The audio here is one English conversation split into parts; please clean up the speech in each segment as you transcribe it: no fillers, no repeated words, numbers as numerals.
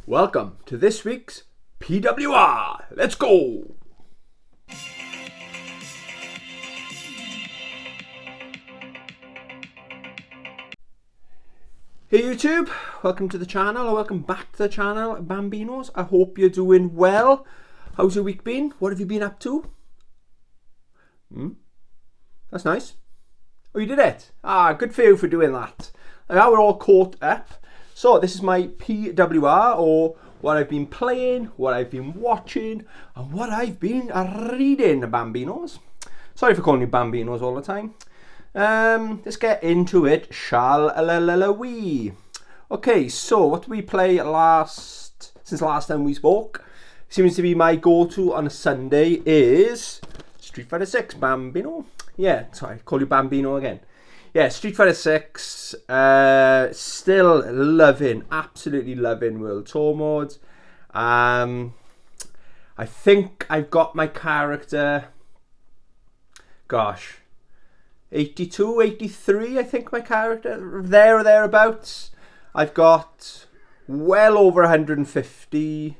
Welcome to this week's PWR. Let's go! Hey YouTube, welcome to the channel, or welcome back to the channel, Bambinos. I hope you're doing well. How's your week been? What have you been up to? That's nice. Oh, you did it? Good for you for doing that. Now we're all caught up. So this is my PWR, or what I've been playing, what I've been watching, and what I've been reading, Bambinos. Sorry for calling you Bambinos all the time. Let's get into it, shall we? Okay, so what did we play since last time we spoke? Seems to be my go-to on a Sunday is Street Fighter 6, Bambino. Yeah, sorry, call you Bambino again. Yeah, Street Fighter 6, still absolutely loving World Tour Mode. I think I've got my character, 82, 83, I think my character, there or thereabouts. I've got well over 150,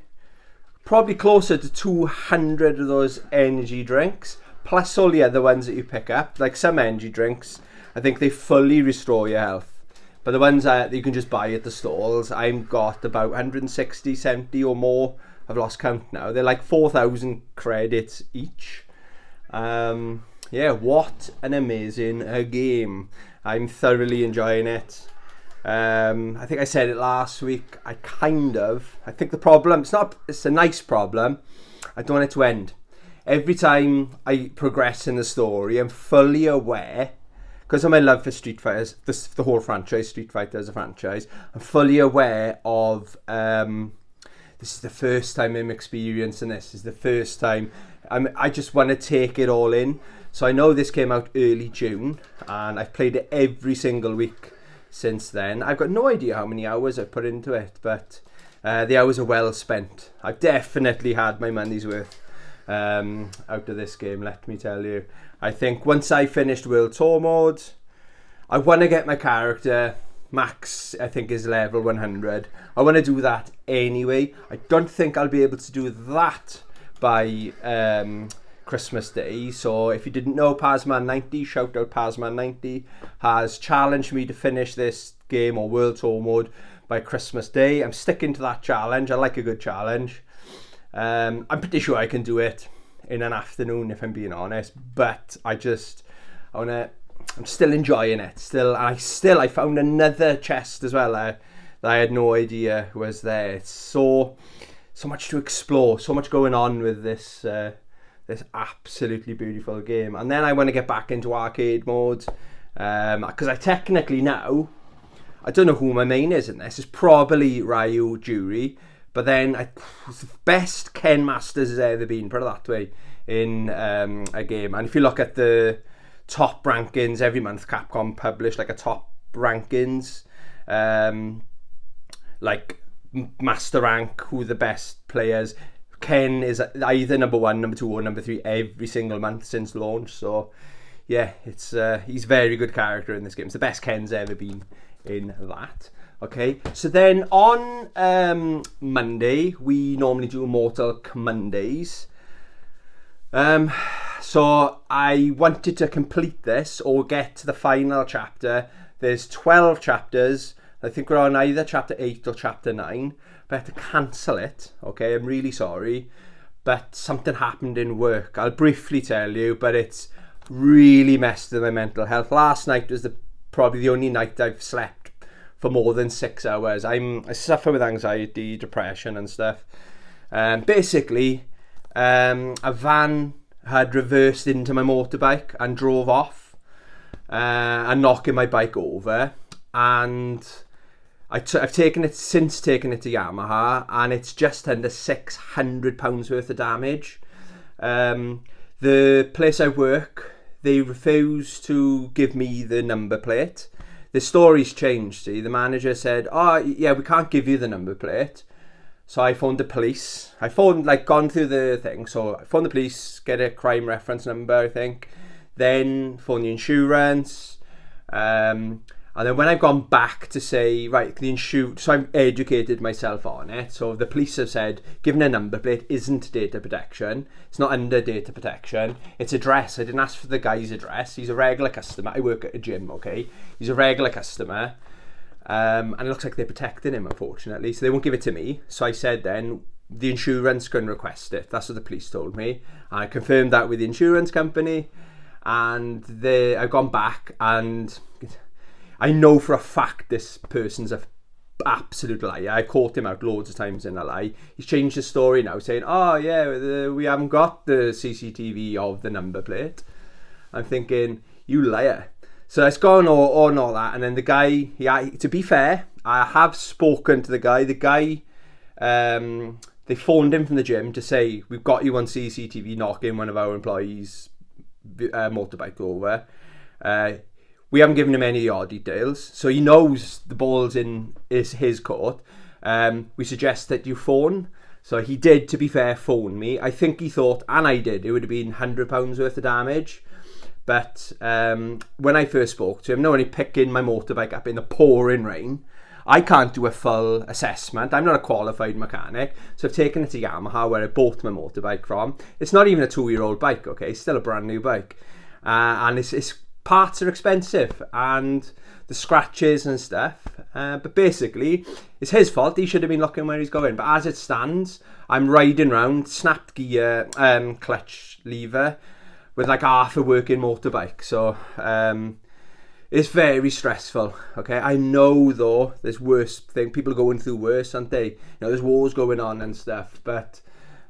probably closer to 200 of those energy drinks, plus all the other ones that you pick up, like some energy drinks. I think they fully restore your health. But the ones that you can just buy at the stalls, I've got about 160, 70 or more. I've lost count now. They're like 4,000 credits each. Yeah, what an amazing game. I'm thoroughly enjoying it. I think I said it last week. I think the problem, it's a nice problem. I don't want it to end. Every time I progress in the story, I'm fully aware, because of my love for Street Fighter, the whole franchise, Street Fighter as a franchise, I'm fully aware of, this is the first time I'm experiencing this. This is the first time. I just want to take it all in. So I know this came out early June, and I've played it every single week since then. I've got no idea how many hours I've put into it, but the hours are well spent. I've definitely had my money's worth out of this game, let me tell you. I think once I finished World Tour Mode, I want to get my character max, I think, is level 100. I want to do that anyway. I don't think I'll be able to do that by Christmas Day. So if you didn't know, Pazman90, shout out Pazman90, has challenged me to finish this game, or World Tour Mode, by Christmas Day. I'm sticking to that challenge. I like a good challenge. I'm pretty sure I can do it in an afternoon, if I'm being honest, but I'm still enjoying it. I found another chest as well that I had no idea was there. It's so much to explore, so much going on with this absolutely beautiful game. And then I want to get back into arcade mode, because I technically now, I don't know who my main is in this. It's probably Ryu Juri, but then it's the best Ken Masters has ever been, put it that way, in a game. And if you look at the top rankings, every month Capcom publish like a top rankings, like master rank, who the best players. Ken is either number 1, number 2, or number 3 every single month since launch. So yeah, it's he's a very good character in this game. It's the best Ken's ever been in that. Okay, so then on Monday, we normally do Mortal Mondays. So I wanted to complete this, or get to the final chapter. There's 12 chapters. I think we're on either chapter 8 or chapter 9. But I had to cancel it. Okay, I'm really sorry. But something happened in work. I'll briefly tell you, but it's really messed with my mental health. Last night was probably the only night I've slept for more than 6 hours. I suffer with anxiety, depression and stuff. Basically, a van had reversed into my motorbike and drove off, and knocking my bike over. And I've taken it to Yamaha, and it's just under £600 worth of damage. The place I work, they refuse to give me the number plate. The story's changed, see. The manager said, oh yeah, we can't give you the number plate. So I phoned the police. Gone through the thing. So I phoned the police, get a crime reference number, I think. Then phone the insurance. And then when I've gone back to say, right, so I've educated myself on it. So the police have said, given a number plate isn't data protection. It's not under data protection. It's address. I didn't ask for the guy's address. He's a regular customer. I work at a gym, okay? He's a regular customer. And it looks like they're protecting him, unfortunately. So they won't give it to me. So I said then, the insurance can request it. That's what the police told me. I confirmed that with the insurance company. And I've gone back and I know for a fact this person's an absolute liar. I caught him out loads of times in a lie. He's changed his story now, saying, oh yeah, we haven't got the CCTV of the number plate. I'm thinking, you liar. So it's gone on all that. And then the guy, to be fair, I have spoken to the guy. The guy, they phoned him from the gym to say, we've got you on CCTV knocking one of our employees' motorbike over. We haven't given him any of your details, so he knows the ball's in his court. We suggest that you phone. So he did, to be fair, phone me. I think he thought, and I did, it would have been £100 worth of damage. But when I first spoke to him, only picking my motorbike up in the pouring rain, I can't do a full assessment. I'm not a qualified mechanic. So I've taken it to Yamaha, where I bought my motorbike from. It's not even a 2-year-old bike, okay? It's still a brand new bike. And it's parts are expensive and the scratches and stuff, but basically it's his fault. He should have been looking where he's going. But as it stands, I'm riding around snapped gear, clutch lever with like half a working motorbike. So it's very stressful. Okay, I know though there's worse thing. People are going through worse, aren't they? You know, there's wars going on and stuff, but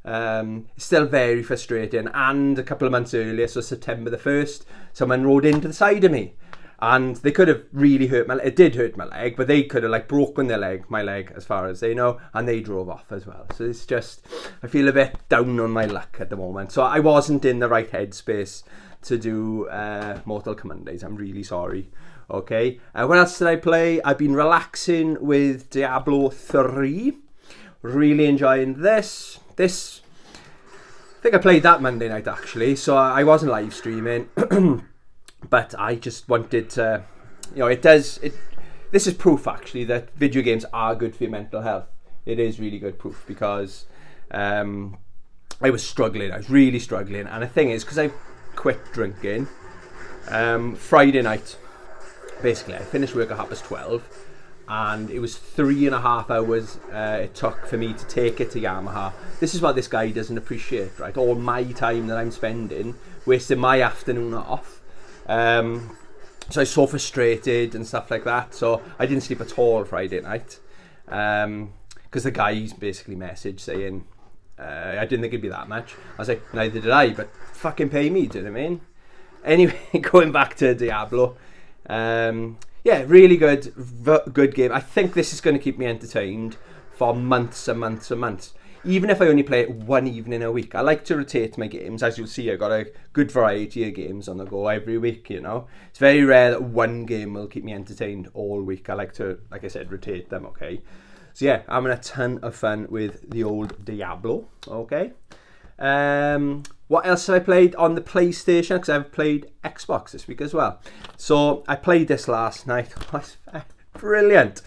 it's still very frustrating. And a couple of months earlier, so September the 1st, someone rode into the side of me and they could have really hurt it did hurt my leg, but they could have like broken my leg as far as they know, and they drove off as well. So it's just, I feel a bit down on my luck at the moment. So I wasn't in the right headspace to do Mortal Mondays. I'm really sorry. Okay, what else did I play? I've been relaxing with Diablo 3. Really enjoying this. I think I played that Monday night actually, so I wasn't live streaming, but I just wanted to, you know, this is proof actually that video games are good for your mental health. It is really good proof, because I was really struggling, and the thing is, because I quit drinking, Friday night, basically I finished work at 12:30, and it was 3.5 hours it took for me to take it to Yamaha. This is what this guy doesn't appreciate, right? All my time that I'm spending, wasting my afternoon off. So I was so frustrated and stuff like that. So I didn't sleep at all Friday night, because the guy's basically messaged saying, I didn't think it'd be that much. I was like, neither did I, but fucking pay me, do you know what I mean? Anyway, going back to Diablo. Yeah, really good game. I think this is going to keep me entertained for months and months and months. Even if I only play it one evening a week. I like to rotate my games. As you'll see, I've got a good variety of games on the go every week, you know. It's very rare that one game will keep me entertained all week. I like to, like I said, rotate them, okay? So yeah, I'm having a ton of fun with the old Diablo, okay? What else have I played on the PlayStation? Because I've played Xbox this week as well. So I played this last night. It was brilliant.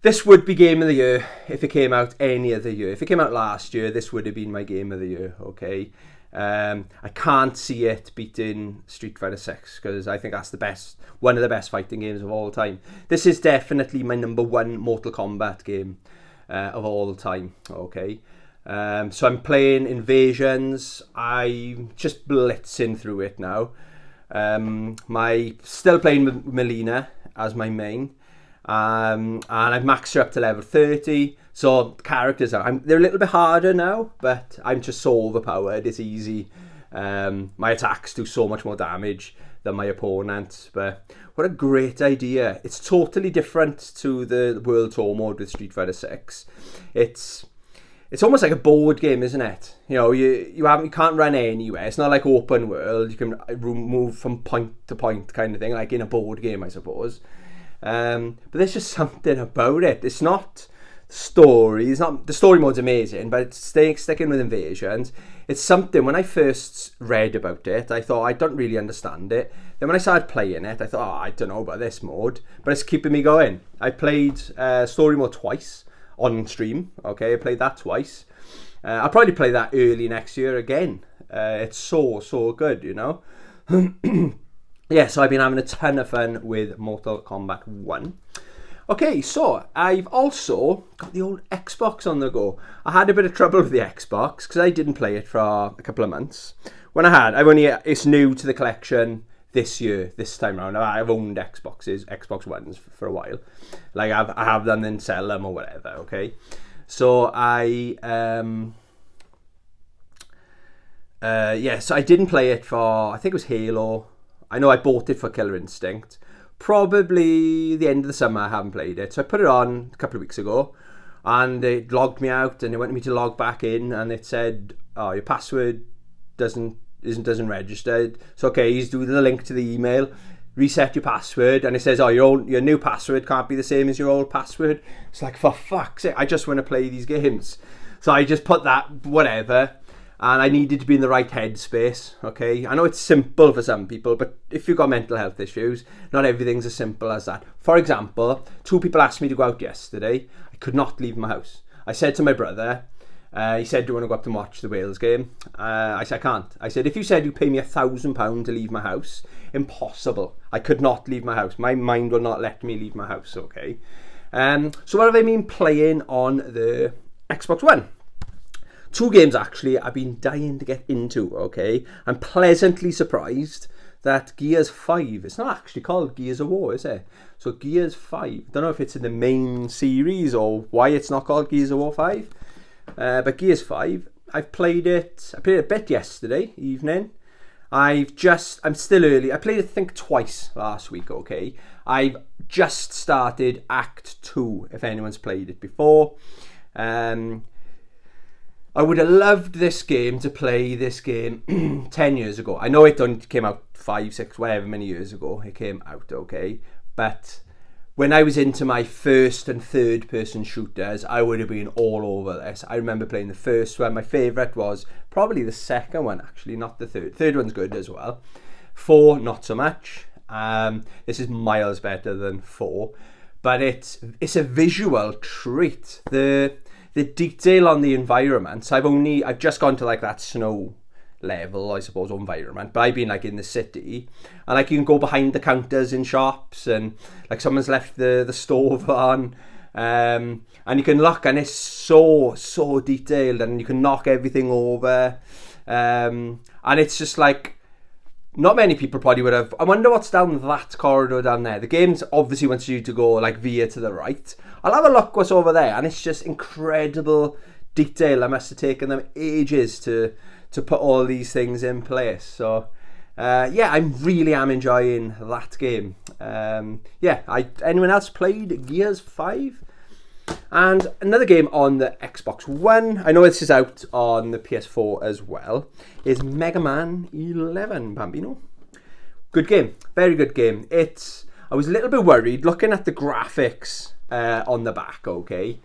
This would be Game of the Year if it came out any other year. If it came out last year, this would have been my Game of the Year, okay? I can't see it beating Street Fighter 6, because I think that's one of the best fighting games of all time. This is definitely my number one Mortal Kombat game of all time, okay? So I'm playing Invasions. I'm just blitzing through it now. Still playing with Melina as my main. And I've maxed her up to level 30. So characters they're a little bit harder now, but I'm just so overpowered. It's easy. My attacks do so much more damage than my opponents. But what a great idea! It's totally different to the World Tour mode with Street Fighter 6. It's almost like a board game, isn't it? You know, you can't run anywhere. It's not like open world. You can move from point to point kind of thing, like in a board game, I suppose. But there's just something about it. It's not story. It's not, the story mode's amazing, but it's sticking with Invasions. It's something, when I first read about it, I thought I don't really understand it. Then when I started playing it, I thought, I don't know about this mode, but it's keeping me going. I played story mode twice on stream. Okay, I played that twice. I'll probably play that early next year again. It's so good, you know. Yeah, so I've been having a ton of fun with Mortal Kombat 1. Okay, so I've also got the old Xbox on the go. I had a bit of trouble with the Xbox because I didn't play it for a couple of months. It's new to the collection this year, this time around. I've owned Xbox Ones for a while. Like I have them and sell them or whatever, okay? So so I didn't play it for, I think it was Halo. I know I bought it for Killer Instinct. Probably the end of the summer I haven't played it. So I put it on a couple of weeks ago and it logged me out and it wanted me to log back in and it said, your password doesn't register. So okay, you do the link to the email, reset your password, and it says, your new password can't be the same as your old password. It's like, for fuck's sake, I just want to play these games. So I just put that, whatever. And I needed to be in the right headspace, okay? I know it's simple for some people, but if you've got mental health issues, not everything's as simple as that. For example, 2 people asked me to go out yesterday. I could not leave my house. I said to my brother, he said, do you want to go up and watch the Wales game? I said, I can't. I said, if you said you pay me £1,000 to leave my house, impossible. I could not leave my house. My mind will not let me leave my house, okay? So what have I been playing on the Xbox One? 2 games actually I've been dying to get into, okay? I'm pleasantly surprised that Gears 5, it's not actually called Gears of War, is it? So Gears 5, don't know if it's in the main series or why it's not called Gears of War 5. But Gears 5, I played it a bit yesterday evening. I'm still early. I played it I think twice last week, okay? I've just started Act 2, if anyone's played it before. I would have loved this game to play this game 10 years ago. I know it came out 5, 6, whatever many years ago it came out, okay? But when I was into my first and third person shooters, I would have been all over this. I remember playing the first one. My favourite was probably the second one, actually, not the third. Third one's good as well. 4, not so much. This is miles better than 4. But it's a visual treat. The detail on the environments, I've just gone to like that snow level, I suppose, environment, but I've been like in the city and like you can go behind the counters in shops and like someone's left the stove on, and you can look and it's so detailed and you can knock everything over, and it's just like, not many people probably would have. I wonder what's down that corridor down there. The game's obviously wants you to go like veer to the right. I'll have a look what's over there, and it's just incredible detail. I must have taken them ages to put all these things in place. So yeah, I really am enjoying that game. Anyone else played Gears 5? And another game on the Xbox One, I know this is out on the PS4 as well, is Mega Man 11, Bambino. Good game, very good game. I was a little bit worried looking at the graphics on the back, okay.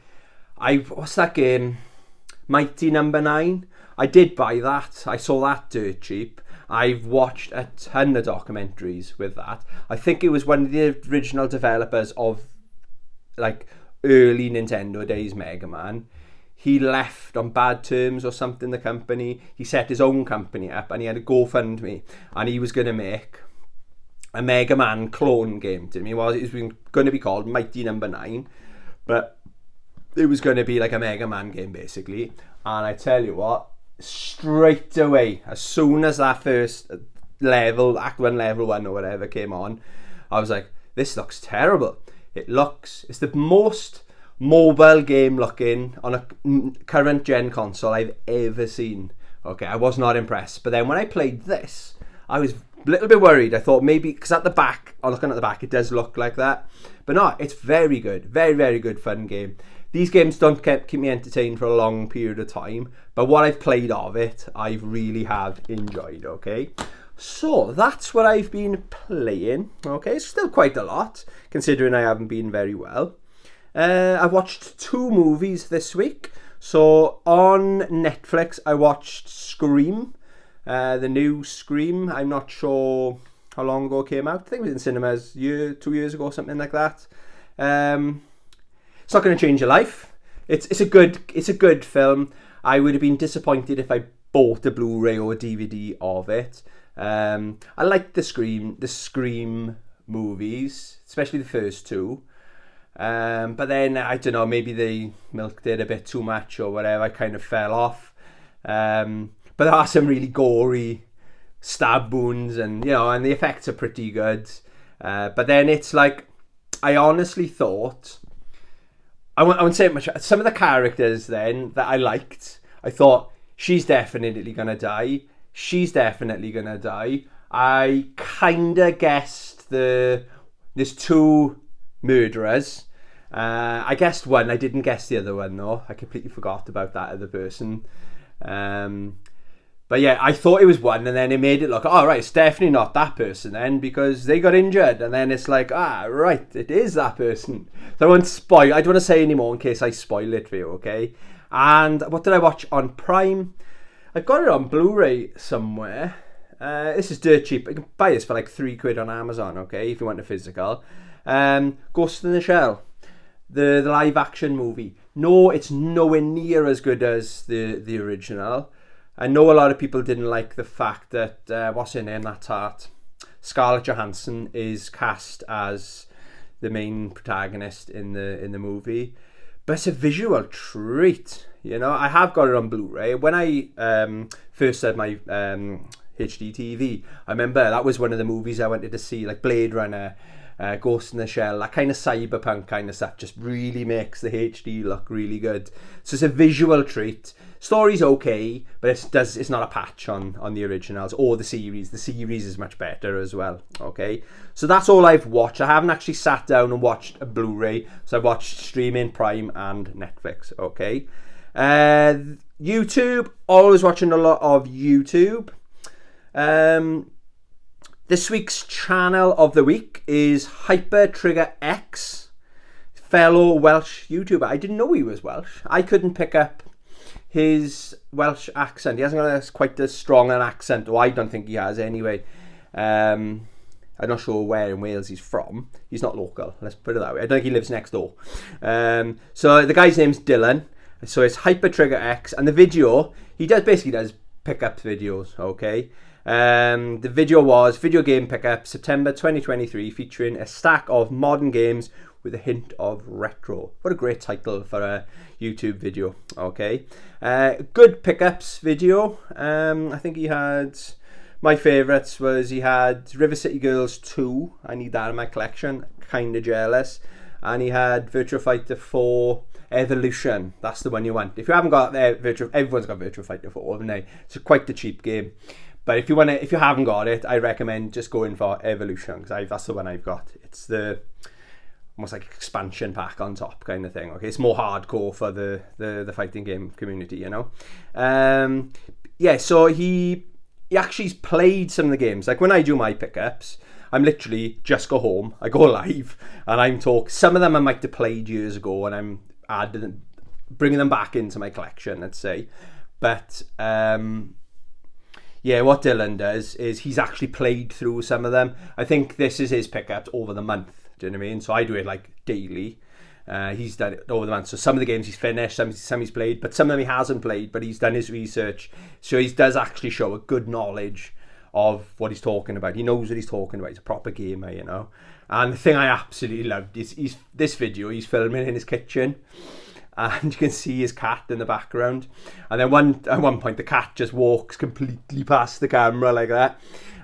What's that game? Mighty Number 9? I did buy that. I saw that dirt cheap. I've watched a ton of documentaries with that. I think it was one of the original developers of like early Nintendo days Mega Man. He left on bad terms or something, the company. He set his own company up and he had a GoFundMe and he was going to make a Mega Man clone game to me. Well, it was going to be called Mighty Number 9, but it was going to be like a Mega Man game basically. And I tell you what, straight away, as soon as that first level, Act 1, Level 1 or whatever came on, I was like, this looks terrible. It's the most mobile game looking on a current gen console I've ever seen. Okay, I was not impressed. But then when I played this, I was a little bit worried. I thought maybe, because at the back, looking at the back, it does look like that. But no, it's very good. Very, very good fun game. These games don't keep me entertained for a long period of time. But what I've played of it, I really have enjoyed, okay? So that's what I've been playing. Okay, it's still quite a lot, considering I haven't been very well. I watched 2 movies this week. So on Netflix, I watched Scream, the new Scream. I'm not sure how long ago it came out. I think it was in cinemas 2 years ago, something like that. It's not going to change your life. It's a good film. I would have been disappointed if I bought a Blu-ray or a DVD of it. I like the Scream movies, especially the first 2. But then, I don't know, maybe they milked it a bit too much or whatever. I kind of fell off. But there are some really gory stab wounds, and and the effects are pretty good. But then it's like, I honestly thought, I won't say much. Some of the characters then that I liked, I thought, she's definitely going to die. She's definitely going to die. I kind of guessed there's 2 murderers. I guessed one. I didn't guess the other one though. I completely forgot about that other person. But yeah, I thought it was one, and then it made it look, right, it's definitely not that person then, because they got injured, and then it's like, right, it is that person. So I won't spoil. I don't want to say any more in case I spoil it for you, okay? And what did I watch on Prime? I've got it on Blu-ray somewhere. This is dirt cheap. You can buy this for like £3 on Amazon, okay, if you want a physical. Ghost in the Shell, the live action movie. No, it's nowhere near as good as the original. I know a lot of people didn't like the fact that what's her name, that tart, Scarlett Johansson, is cast as the main protagonist in the movie, but it's a visual treat. I have got it on Blu-ray. When I first had my HD TV, I remember that was one of the movies I wanted to see, like Blade Runner, Ghost in the Shell, that kind of cyberpunk kind of stuff just really makes the HD look really good. So it's a visual treat. Story's okay, but it's not a patch on the originals or the series. The series is much better as well. Okay, so that's all I've watched. I haven't actually sat down and watched a Blu-ray, so I've watched streaming, Prime and Netflix. Okay, YouTube, always watching a lot of YouTube. This week's channel of the week is Hyper Trigger X, fellow Welsh YouTuber. I didn't know he was Welsh. I couldn't pick up his Welsh accent. He hasn't got quite as strong an accent, or I don't think he has anyway. I'm not sure where in Wales he's from. He's not local, let's put it that way. I don't think he lives next door. So the guy's name's Dylan. So it's Hyper Trigger X, and the video, he basically does pickup videos, okay? The video was Video Game Pickup September 2023, featuring a stack of modern games with a hint of retro. What a great title for a YouTube video. Okay, good pickups video. I think he had, my favourites was, he had River City Girls 2. I need that in my collection, kind of jealous. And he had Virtua Fighter 4 Evolution. That's the one you want. If you haven't got everyone's got Virtua Fighter 4, haven't they? It's quite the cheap game. But if you haven't got it, I recommend just going for Evolution, because that's the one I've got. It's the almost like expansion pack on top kind of thing. Okay, it's more hardcore for the fighting game community, Yeah, so he actually played some of the games. Like when I do my pickups, I'm literally just go home, I go live, and I'm talking. Some of them I might have played years ago, and I'm bringing them back into my collection, let's say. But yeah, what Dylan does is he's actually played through some of them. I think this is his pickups over the month. Do you know what I mean? So I do it like daily. He's done it over the month. So some of the games he's finished, some he's played, but some of them he hasn't played, but he's done his research. So he does actually show a good knowledge of what he's talking about. He knows what he's talking about. He's a proper gamer, And the thing I absolutely loved is this video, he's filming in his kitchen, and you can see his cat in the background. And then at one point, the cat just walks completely past the camera like that.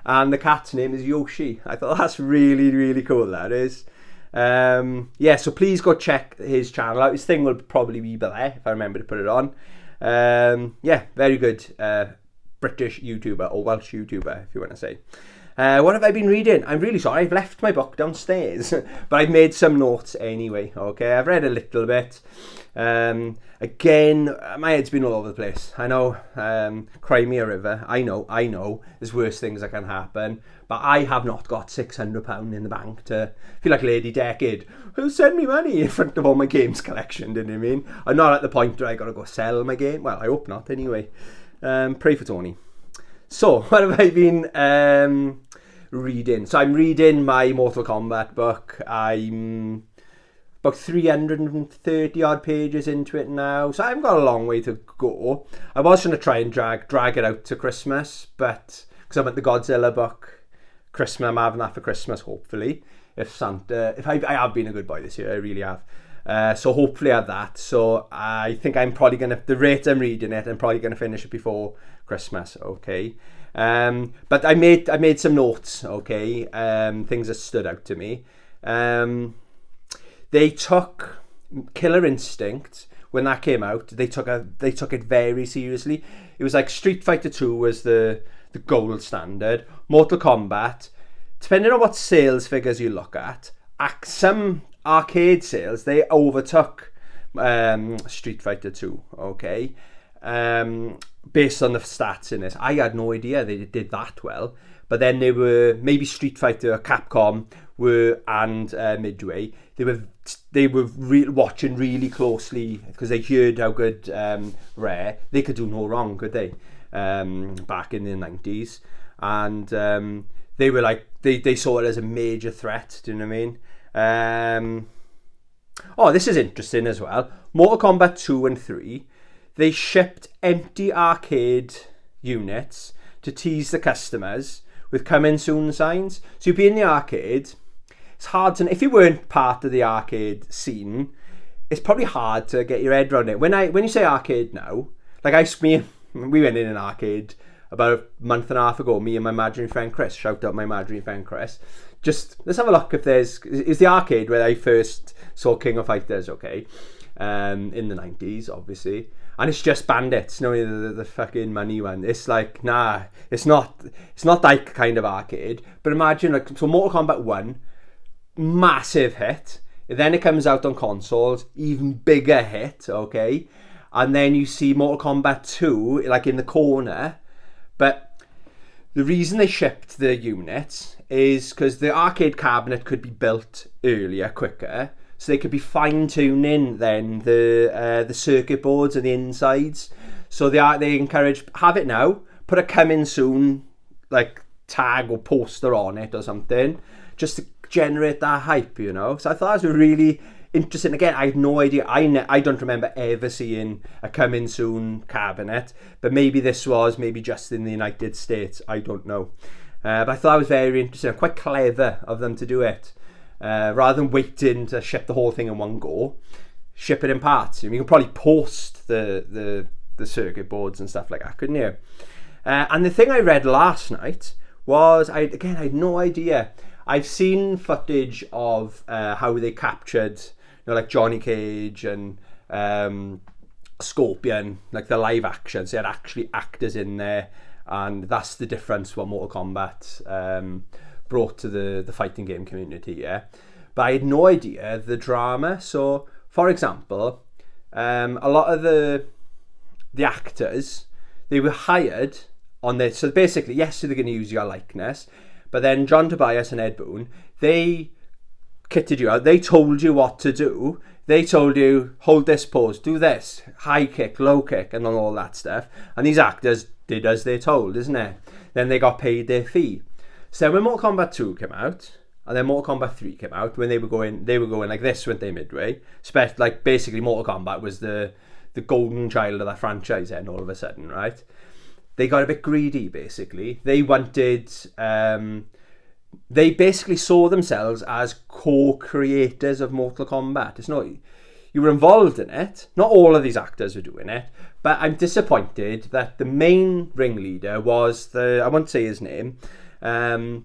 And the cat's name is Yoshi. I thought that's really, really cool, that is. Yeah, so please go check his channel out. His thing will probably be there if I remember to put it on. Yeah, very good British YouTuber, or Welsh YouTuber, if you want to say. What have I been reading? I'm really sorry, I've left my book downstairs, but I've made some notes anyway, okay? I've read a little bit. Again, my head's been all over the place. I know, Cry Me a River, I know, there's worse things that can happen, but I have not got £600 in the bank to feel like Lady Decade, who send me money in front of all my games collection, didn't you mean? I'm not at the point where I gotta go sell my game. Well, I hope not anyway. Pray for Tony. So, what have I been reading? So I'm reading my Mortal Kombat book. I'm about 330 odd pages into it now, so I've got a long way to go. I was going to try and drag it out to Christmas, but because I'm at the Godzilla book, I'm having that for Christmas, hopefully. If I have been a good boy this year, I really have. So hopefully I have that. So I think I'm probably going to, the rate I'm reading it, I'm probably going to finish it before Christmas, okay? But I made some notes, okay? Things that stood out to me. They took Killer Instinct when that came out. They took it very seriously. It was like Street Fighter 2 was the gold standard. Mortal Kombat, depending on what sales figures you look at, some arcade sales, they overtook Street Fighter 2, okay? Based on the stats in this. I had no idea they did that well. But then they were, maybe Street Fighter, Capcom and Midway, they were watching really closely because they heard how good Rare, they could do no wrong, could they? Back in the 90s. And they were like, they saw it as a major threat, do you know what I mean? Oh, this is interesting as well. Mortal Kombat 2 and 3, they shipped empty arcade units to tease the customers with coming soon signs. So you'd be in the arcade, it's hard to, if you weren't part of the arcade scene, it's probably hard to get your head around it. When you say arcade now, like we went in an arcade about a month and a half ago, me and my imaginary friend Chris, shout out my imaginary friend Chris. Just, let's have a look if it's the arcade where I first saw King of Fighters, okay? In the 90s, obviously. And it's just Bandits, you know, the fucking money one. It's like, nah, it's not that kind of arcade. But imagine, like, so Mortal Kombat 1, massive hit. Then it comes out on consoles, even bigger hit, okay? And then you see Mortal Kombat 2, like in the corner. But the reason they shipped the units is because the arcade cabinet could be built earlier, quicker. So they could be fine-tuning then the circuit boards and the insides. So they encourage, have it now, put a coming soon like tag or poster on it or something, just to generate that hype, you know. So I thought that was really interesting. Again, I had no idea. I don't remember ever seeing a coming soon cabinet, but maybe this was just in the United States. I don't know. But I thought it was very interesting. Quite clever of them to do it. Rather than waiting to ship the whole thing in one go, ship it in parts. You can probably post the circuit boards and stuff like that, couldn't you? And the thing I read last night was, I had no idea. I've seen footage of how they captured, like Johnny Cage and Scorpion, like the live actions. They had actually actors in there, and that's the difference what Mortal Kombat brought to the fighting game community, yeah. But I had no idea the drama. So, for example, a lot of the actors, they were hired on this. So basically, yes, so they're going to use your likeness, but then John Tobias and Ed Boon, they kitted you out. They told you what to do. They told you, hold this pose, do this, high kick, low kick, and all that stuff. And these actors did as they're told, isn't it? Then they got paid their fee. So when Mortal Kombat 2 came out, and then Mortal Kombat 3 came out, when they were going like this, weren't they, midway? Like basically Mortal Kombat was the golden child of that franchise then all of a sudden, right? They got a bit greedy, basically. They wanted, they basically saw themselves as co-creators of Mortal Kombat. It's not, you were involved in it. Not all of these actors were doing it, but I'm disappointed that the main ringleader was I won't say his name, the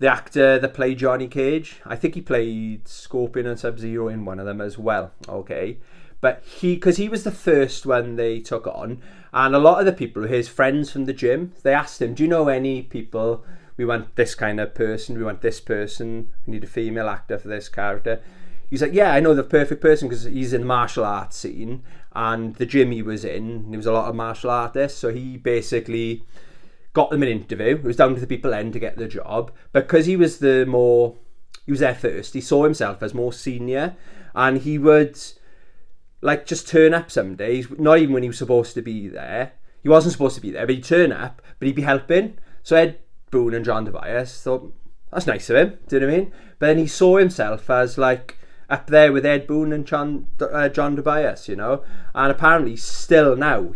actor that played Johnny Cage. I think he played Scorpion and Sub-Zero in one of them as well, okay? But because he was the first one they took on, and a lot of the people, his friends from the gym, they asked him, do you know any people we want this kind of person, we want this person, we need a female actor for this character. He's like, yeah, I know the perfect person because he's in the martial arts scene, and the gym he was in, there was a lot of martial artists, so he basically got them an interview. It was down to the people then to get the job. Because he was there first, he saw himself as more senior, and he would like just turn up some days, not even when he was supposed to be there. He wasn't supposed to be there, but he'd turn up, but he'd be helping. So Ed Boon and John Tobias thought, that's nice of him, do you know what I mean? But then he saw himself as like up there with Ed Boon and John Tobias, you know? And apparently still now,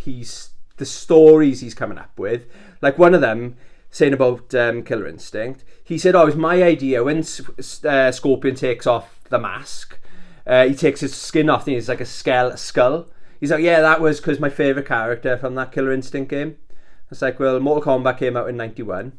the stories he's coming up with, like one of them saying about Killer Instinct, he said, oh, it's my idea when Scorpion takes off the mask, he takes his skin off, and it's like a skull. He's like, yeah, that was because my favourite character from that Killer Instinct game. It's like, well, Mortal Kombat came out in 91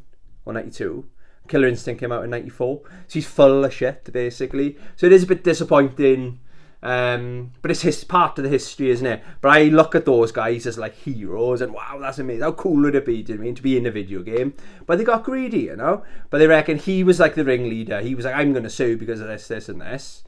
or 92. Killer Instinct came out in 94. So he's full of shit, basically. So it is a bit disappointing, but it's part of the history, isn't it? But I look at those guys as like heroes, and wow, that's amazing. How cool would it be, do you know what I mean, to be in a video game? But they got greedy, you know? But they reckon he was like the ringleader. He was like, I'm going to sue because of this, this, and this.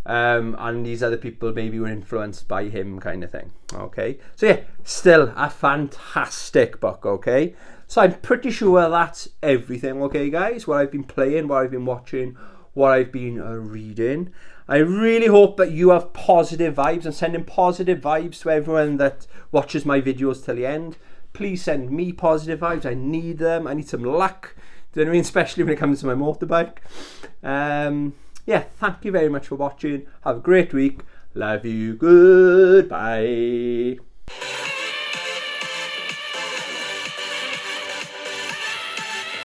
And these other people maybe were influenced by him, kind of thing. Okay, so yeah, still a fantastic book. Okay, so I'm pretty sure that's everything. Okay, guys, what I've been playing, what I've been watching, what I've been reading. I really hope that you have positive vibes. I'm sending positive vibes to everyone that watches my videos till the end. Please send me positive vibes. I need them. I need some luck. Do you know what I mean? Especially when it comes to my motorbike. Yeah, thank you very much for watching. Have a great week. Love you. Goodbye.